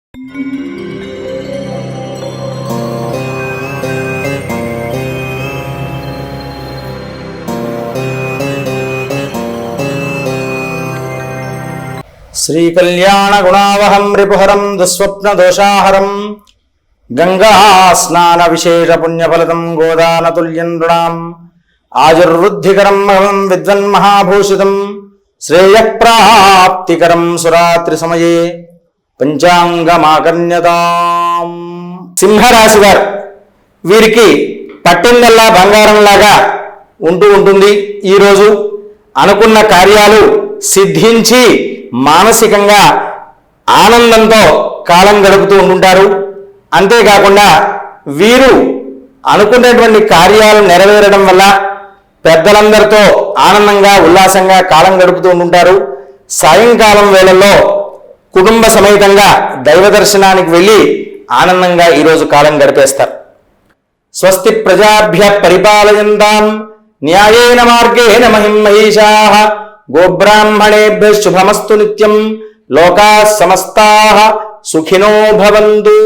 శ్రీకళ్యాణ గుణావహం రిపుహరం దుస్వప్న దోషాహరం గంగా స్నాన విశేష పుణ్యఫలదం గోదానతుల్యం నృణాం ఆయుర్వృద్ధికరం మహం విద్వన్మహాభూషితం శ్రేయప్రాప్తికరం సురాత్రి సమయే పంచాంగమాకర్ణ్యతాం. సింహరాశి వారు, వీరికి పట్టిందల్లా బంగారంలాగా ఉంటుంది. ఈరోజు అనుకున్న కార్యాలు సిద్ధించి మానసికంగా ఆనందంతో కాలం గడుపుతూ ఉంటుంటారు. అంతేకాకుండా వీరు అనుకున్నటువంటి కార్యాలు నెరవేరడం వల్ల పెద్దలందరితో ఆనందంగా ఉల్లాసంగా కాలం గడుపుతూ ఉంటుంటారు. సాయంకాలం వేళల్లో కుటుంబ సమేతంగా దైవ దర్శనానికి వెళ్ళి ఆనందంగా ఈరోజు కాలం గడిపేస్తారు. స్వస్తి ప్రజాభ్య పరిపాలయంతాం న్యాయేన మార్గేణ మహిం మహిషాః గోబ్రాహ్మణేభ్యః శుభమస్తు నిత్యం లోకాః సమస్తాః సుఖినో భవంతు.